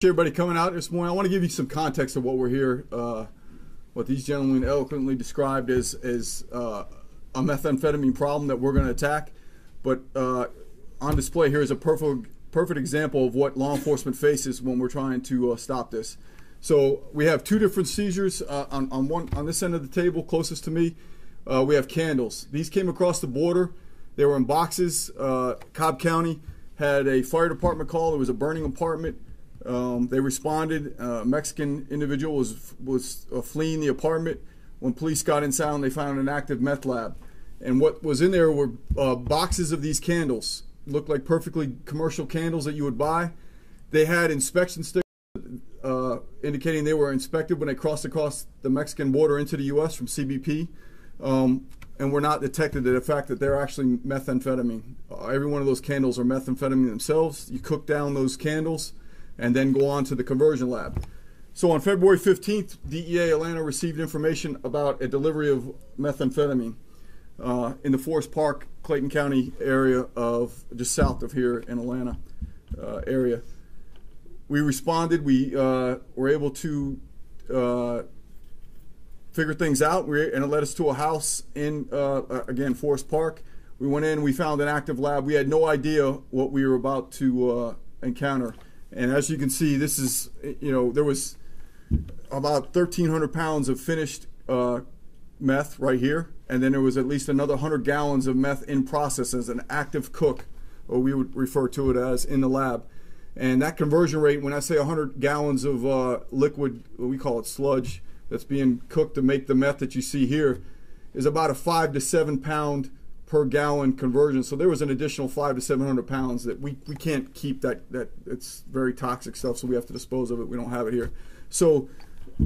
Everybody coming out this morning. I want to give you some context of what we're here, what these gentlemen eloquently described as a methamphetamine problem that we're going to attack. But on display here is a perfect example of what law enforcement faces when we're trying to stop this. So we have two different seizures on this end of the table closest to me. We have candles. These came across the border. They were in boxes. Cobb County had a fire department call. There was a burning apartment. They responded. A Mexican individual was fleeing the apartment. When police got inside, they found an active meth lab. And what was in there were boxes of these candles. Looked like perfectly commercial candles that you would buy. They had inspection stickers indicating they were inspected when they crossed across the Mexican border into the U.S. from CBP. And were not detected the fact that they're actually methamphetamine. Every one of those candles are methamphetamine themselves. You cook down those candles and then go on to the conversion lab. So on February 15th, DEA Atlanta received information about a delivery of methamphetamine in the Forest Park, Clayton County area of just south of here in Atlanta area. We responded. We were able to figure things out, and it led us to a house in, again, Forest Park. We went in, we found an active lab. We had no idea what we were about to encounter. And as you can see, this is, there was about 1,300 pounds of finished meth right here. And then there was at least another 100 gallons of meth in process as an active cook, or we would refer to it as, in the lab. And that conversion rate, when I say 100 gallons of liquid, we call it sludge, that's being cooked to make the meth that you see here, is about a 5 to 7 pound per gallon conversion. So there was an additional 500 to 700 pounds that we can't keep. That it's very toxic stuff, so we have to dispose of it. We don't have it here. So,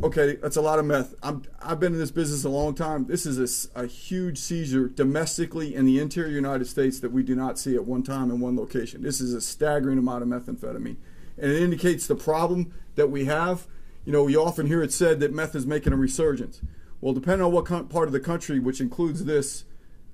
okay, that's a lot of meth. I've been in this business a long time. This is a huge seizure domestically in the interior United States that we do not see at one time in one location. This is a staggering amount of methamphetamine. And it indicates the problem that we have. You often hear it said that meth is making a resurgence. Well, depending on what part of the country, which includes this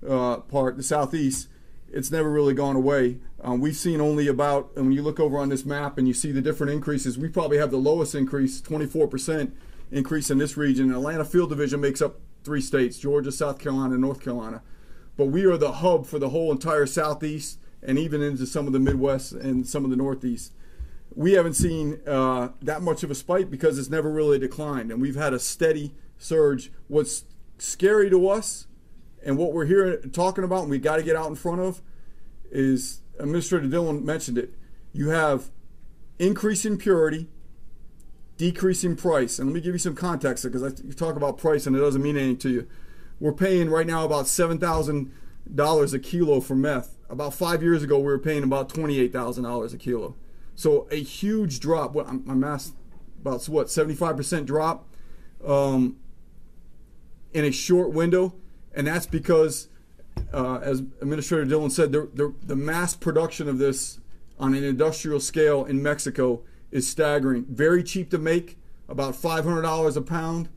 part, the southeast, it's never really gone away. We've seen only about, and when you look over on this map and you see the different increases, we probably have the lowest increase, 24% increase in this region. Atlanta Field Division makes up 3 states, Georgia, South Carolina, and North Carolina. But we are the hub for the whole entire southeast and even into some of the Midwest and some of the Northeast. We haven't seen that much of a spike because it's never really declined, and we've had a steady surge. What's scary to us and what we're here talking about and we got to get out in front of is, Administrator Dillon mentioned it, you have increasing purity, decreasing price. And let me give you some context, because you talk about price and it doesn't mean anything to you. We're paying right now about $7,000 a kilo for meth. About 5 years ago, we were paying about $28,000 a kilo. So a huge drop. My math about what, 75% drop in a short window, and that's because, as Administrator Dillon said, the mass production of this on an industrial scale in Mexico is staggering. Very cheap to make, about $500 a pound,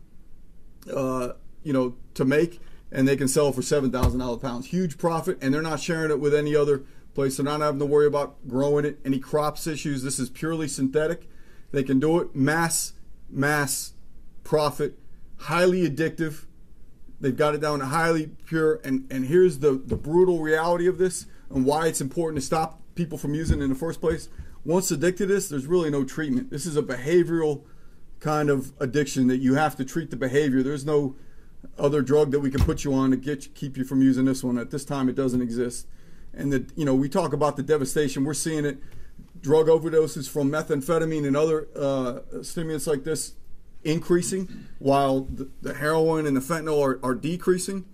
to make, and they can sell for $7,000 a pound. Huge profit, and they're not sharing it with any other place. They're not having to worry about growing it, any crops issues. This is purely synthetic. They can do it. Mass profit, highly addictive. They've got it down to highly pure. And here's the brutal reality of this and why it's important to stop people from using it in the first place. Once addicted to this, there's really no treatment. This is a behavioral kind of addiction that you have to treat the behavior. There's no other drug that we can put you on to keep you from using this one. At this time, it doesn't exist. And we talk about the devastation. We're seeing it, drug overdoses from methamphetamine and other stimulants like this increasing, while the heroin and the fentanyl are decreasing.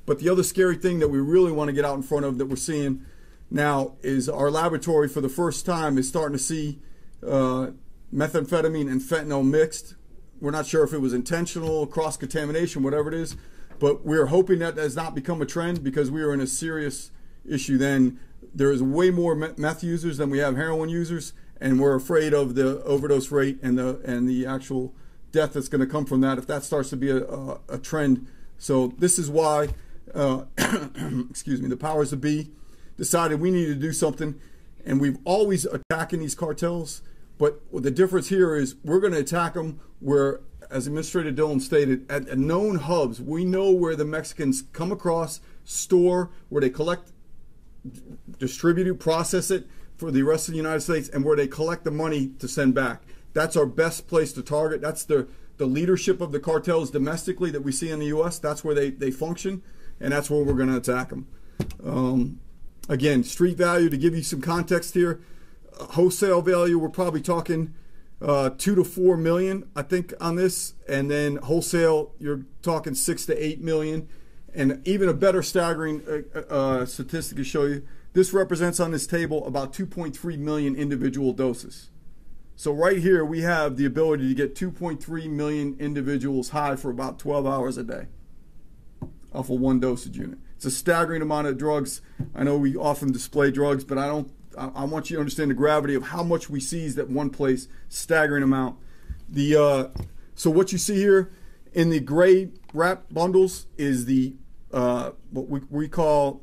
But the other scary thing that we really want to get out in front of that we're seeing now is our laboratory for the first time is starting to see methamphetamine and fentanyl mixed. We're not sure if it was intentional, cross-contamination, whatever it is, but we're hoping that has not become a trend, because we are in a serious issue then. There is way more meth users than we have heroin users, and we're afraid of the overdose rate and the actual death that's going to come from that if that starts to be a trend. So this is why, excuse me, the powers that be decided we need to do something. And we've always attacking these cartels. But the difference here is we're going to attack them where, as Administrator Dillon stated, at known hubs. We know where the Mexicans come across, store, where they collect, distribute it, process it for the rest of the United States, and where they collect the money to send back. That's our best place to target. That's the leadership of the cartels domestically that we see in the U.S. That's where they function, and that's where we're going to attack them. Again, street value, to give you some context here, wholesale value, we're probably talking 2 to 4 million, I think, on this, and then wholesale, you're talking 6 to 8 million. And even a better staggering statistic to show you, this represents on this table about 2.3 million individual doses. So right here, we have the ability to get 2.3 million individuals high for about 12 hours a day off of one dosage unit. It's a staggering amount of drugs. I know we often display drugs, but I want you to understand the gravity of how much we seize at one place. Staggering amount. So what you see here in the gray wrap bundles is the what we call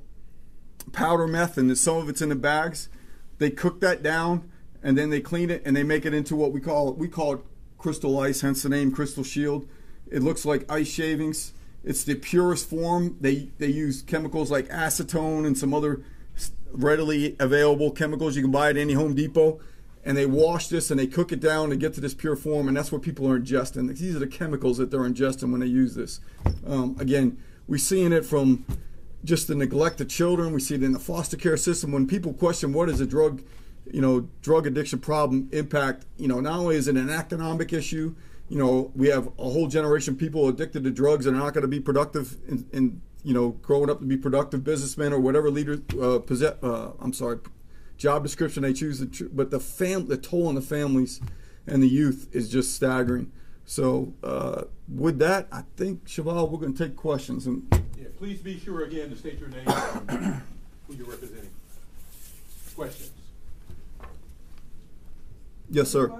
powder meth, and some of it's in the bags. They cook that down, and then they clean it, and they make it into what we call it crystal ice, hence the name Crystal Shield. It looks like ice shavings. It's the purest form. They use chemicals like acetone and some other readily available chemicals you can buy at any Home Depot, and they wash this and they cook it down to get to this pure form, and that's what people are ingesting. These are the chemicals that they're ingesting when they use this. Again, we're seeing it from just the neglect of children. We see it in the foster care system. When people question what is a drug addiction problem impact, not only is it an economic issue, we have a whole generation of people addicted to drugs and are not going to be productive in growing up to be productive businessmen or whatever job description they choose. But the toll on the families and the youth is just staggering. So with that, I think, Cheval, we're going to take questions. And yeah, please be sure again to state your name and who you're representing. Questions? Yes, sir.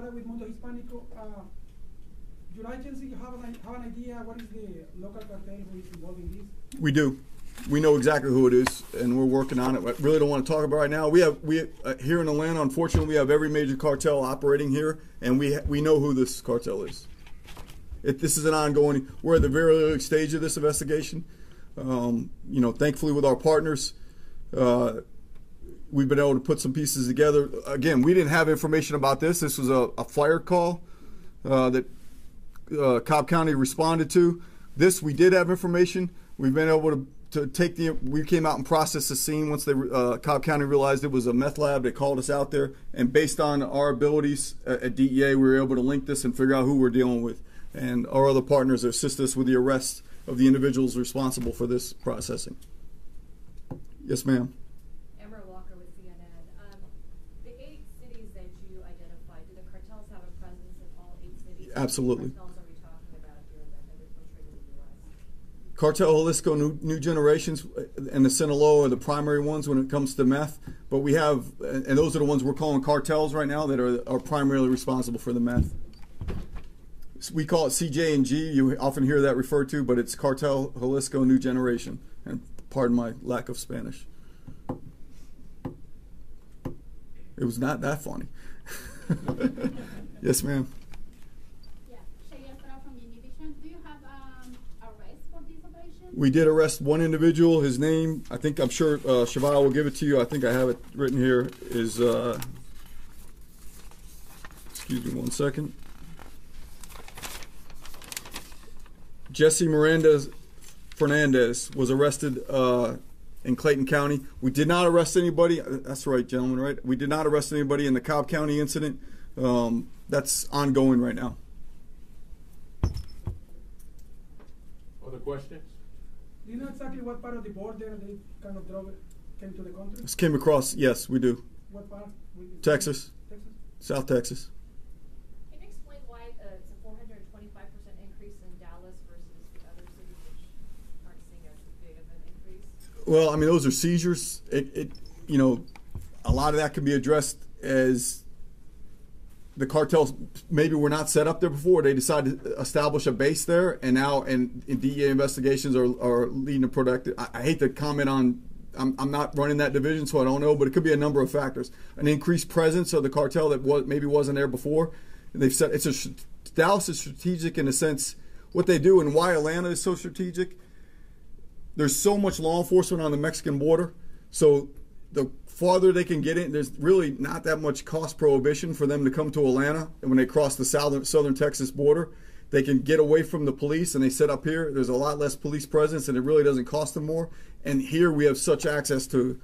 Your agency have an idea what is the local cartel who is involved in this? We do. We know exactly who it is, and we're working on it. I really don't want to talk about it right now. We here in Atlanta, unfortunately, we have every major cartel operating here, and we know who this cartel is. This is an ongoing. We're at the very early stage of this investigation. Thankfully, with our partners, we've been able to put some pieces together. Again, we didn't have information about this. This was a fire call that Cobb County responded to. This, we did have information. We've been able to take we came out and processed the scene once Cobb County realized it was a meth lab. They called us out there, and based on our abilities at DEA, we were able to link this and figure out who we're dealing with. And our other partners assist us with the arrest of the individuals responsible for this processing. Yes, ma'am. With CNN. The 8 cities that you identified, do the cartels have a presence in all 8 cities? Absolutely. What cartels are we talking about here that have infiltrated the U.S.? Cartel Jalisco, New Generations, and the Sinaloa are the primary ones when it comes to meth. But we have, and those are the ones we're calling cartels right now that are primarily responsible for the meth. We call it CJ&G. You often hear that referred to, but it's Cartel Jalisco New Generation. And pardon my lack of Spanish. It was not that funny. Yes, ma'am. Yeah, Shaya Farah from Univision. Do you have arrests for this operation? We did arrest one individual. His name, I'm sure Cheval will give it to you. I think I have it written here. Is excuse me one second. Jesse Miranda Fernandez was arrested in Clayton County. We did not arrest anybody. That's right, gentlemen, right? We did not arrest anybody in the Cobb County incident. That's ongoing right now. Other questions? Do you know exactly what part of the border they kind of drove came to the country? This came across, yes, we do. What part? Texas. Texas? South Texas. Can you explain why it's a 425% increase in Dallas versus the other cities which aren't seeing as big of an increase? Well, I mean, those are seizures. A lot of that can be addressed as the cartels maybe were not set up there before. They decided to establish a base there, and now DEA investigations are leading to productive. I hate to comment on I'm not running that division, so I don't know, but it could be a number of factors. An increased presence of the cartel that maybe wasn't there before. They've said Dallas is strategic in the sense what they do and why Atlanta is so strategic. There's so much law enforcement on the Mexican border, so the farther they can get in, there's really not that much cost prohibition for them to come to Atlanta. And when they cross the southern Texas border, they can get away from the police and they set up here. There's a lot less police presence and it really doesn't cost them more. And here we have such access to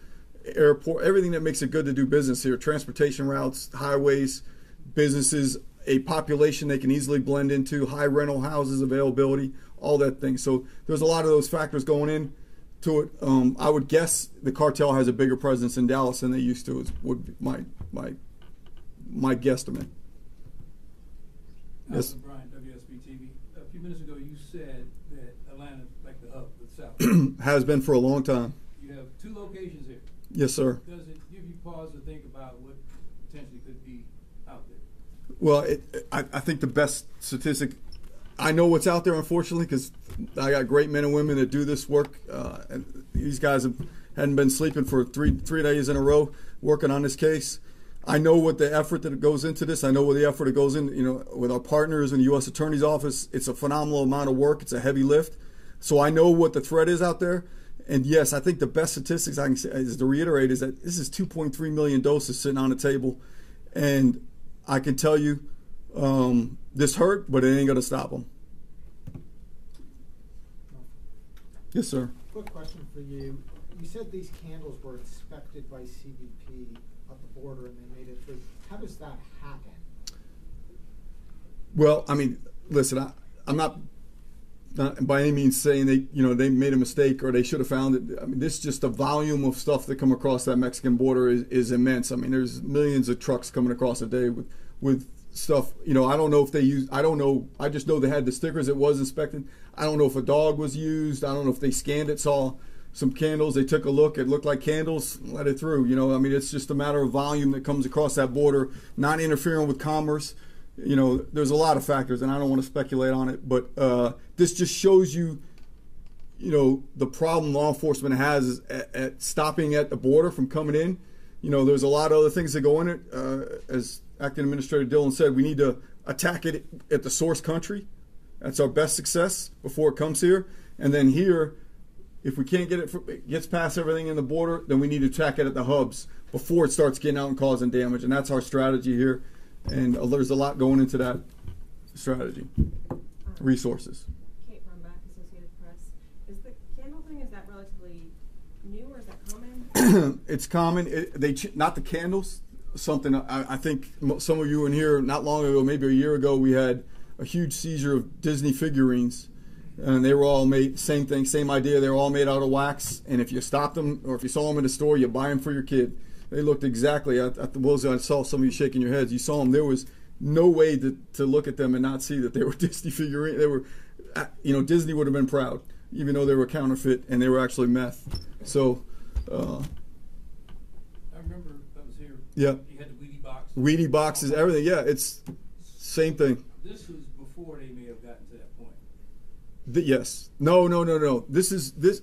airport, everything that makes it good to do business here, transportation routes, highways, businesses, a population they can easily blend into, high rental houses availability, all that thing. So there's a lot of those factors going in to it. I would guess the cartel has a bigger presence in Dallas than they used to. Would be my guesstimate. Yes. Brian, WSB TV. A few minutes ago, you said that Atlanta, like the hub of the South, Has been for a long time. You have 2 locations here. Yes, sir. Does it give you pause to think about what potentially could be out there? Well, I think the best statistic, I know what's out there, unfortunately, because I got great men and women that do this work. And these guys hadn't been sleeping for three days in a row working on this case. I know what the effort that goes into this. I know what the effort that goes in, with our partners in the U.S. Attorney's Office. It's a phenomenal amount of work. It's a heavy lift. So I know what the threat is out there. And yes, I think the best statistics I can say is to reiterate is that this is 2.3 million doses sitting on the table. And I can tell you this hurt, but it ain't going to stop them. Yes, sir. Quick question for you. You said these candles were inspected by CBP at the border and they made it through. How does that happen? Well, I mean, listen, I'm not by any means saying they made a mistake or they should have found it. I mean, this just the volume of stuff that come across that Mexican border is immense. I mean, there's millions of trucks coming across a day with stuff. I don't know if they used. I don't know. I just know they had the stickers. It was inspected. I don't know if a dog was used. I don't know if they scanned it, saw some candles. They took a look. It looked like candles. Let it through. I mean, it's just a matter of volume that comes across that border, not interfering with commerce. There's a lot of factors, and I don't want to speculate on it. But this just shows you, the problem law enforcement has at stopping at the border from coming in. There's a lot of other things that go in it. As Acting Administrator Dillon said, we need to attack it at the source country. That's our best success before it comes here. And then here, if we can't get it gets past everything in the border, then we need to attack it at the hubs before it starts getting out and causing damage. And that's our strategy here. And there's a lot going into that strategy. Resources. Kate Rumbach, Associated Press. Is the candle thing, is that relatively new or is that common? It's common. Not the candles. Something I think some of you were in here not long ago, maybe a year ago, we had a huge seizure of Disney figurines. And they were all made, same thing, same idea. They were all made out of wax. And if you stopped them or if you saw them in the store, you buy them for your kid. They looked exactly at the Wills. I saw some of you shaking your heads. You saw them. There was no way to look at them and not see that they were Disney figurines. They were, Disney would have been proud, even though they were counterfeit and they were actually meth. So, I remember that was here. Yeah. You had the Wheatie box. Wheatie boxes, everything. Yeah, it's same thing. This was before they may have gotten to that point. Yes. No. This.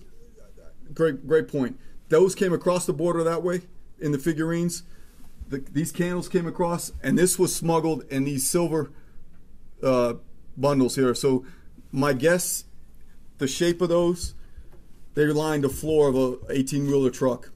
Great point. Those came across the border that way. In the figurines, these candles came across, and this was smuggled in these silver bundles here. So my guess, the shape of those, they lined the floor of a 18-wheeler truck.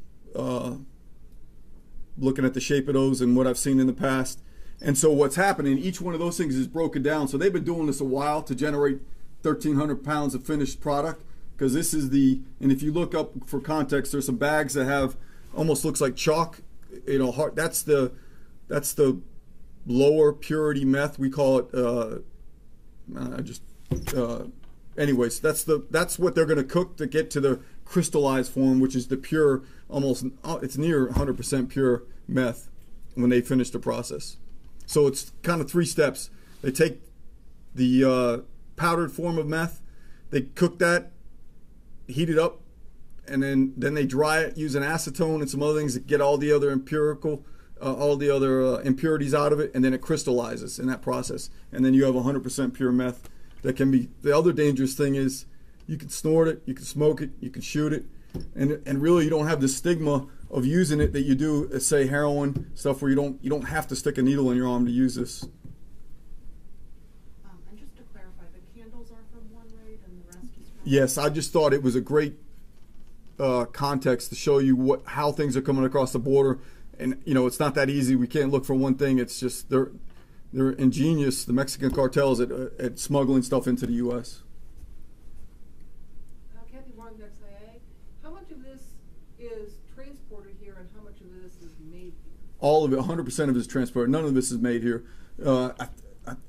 Looking at the shape of those and what I've seen in the past. And so what's happening, each one of those things is broken down. So they've been doing this a while to generate 1,300 pounds of finished product, because this is and if you look up for context, there's some bags that have almost looks like chalk, that's the lower purity meth. We call it. Anyways, that's what they're going to cook to get to the crystallized form, which is the pure, it's near 100% pure meth when they finish the process. So it's kind of 3 steps. They take the powdered form of meth, they cook that, heat it up, and then they dry it using acetone and some other things to get all the other impurities out of it, and then it crystallizes in that process, and then you have 100% pure meth. That can be the other dangerous thing is you can snort it, you can smoke it, you can shoot it. and really you don't have the stigma of using it that you do, say, heroin stuff, where you don't have to stick a needle in your arm to use this. And just to clarify, the candles are from one rate and the rest is from? Yes, I just thought it was a great context to show you how things are coming across the border, and it's not that easy. We can't look for one thing. It's just they're ingenious, the Mexican cartels, at smuggling stuff into the U.S. Kathy Wong, XIA. How much of this is transported here and how much of this is made here? All of it, 100% of it is transported. None of this is made here.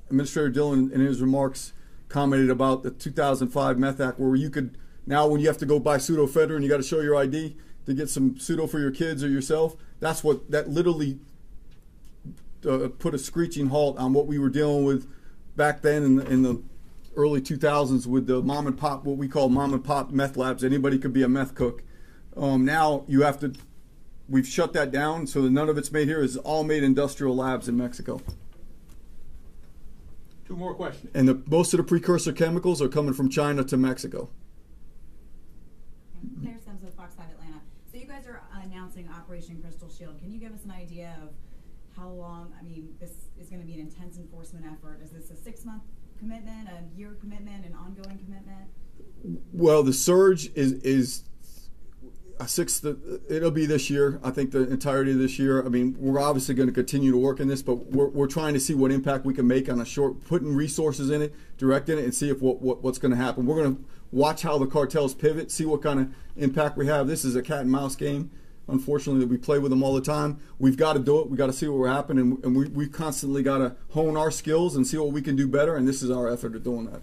Administrator Dillon, in his remarks, commented about the 2005 Meth Act, where you could, now when you have to go buy pseudoephedrine, you got to show your ID to get some pseudo for your kids or yourself. That literally put a screeching halt on what we were dealing with back then in the early 2000s with the mom and pop, what we call mom and pop meth labs. Anybody could be a meth cook. Now we've shut that down, so that none of it's made here. It's all made industrial labs in Mexico. Two more questions. And most of the precursor chemicals are coming from China to Mexico. Claire Sims with Fox 5 Atlanta. So you guys are announcing Operation Crystal Shield. Can you give us an idea of how long, this is going to be an intense enforcement effort? Is this a 6-month commitment, a year commitment, an ongoing commitment? Well, the surge is a sixth. It'll be this year. I think the entirety of this year. We're obviously going to continue to work in this, but we're trying to see what impact we can make on a short, putting resources in it, directing it, and see if what's going to happen. We're going to watch how the cartels pivot, see what kind of impact we have. This is a cat and mouse game, unfortunately, that we play with them all the time. We've got to do it. We've got to see what will happen, and we constantly got to hone our skills and see what we can do better, and this is our effort at doing that.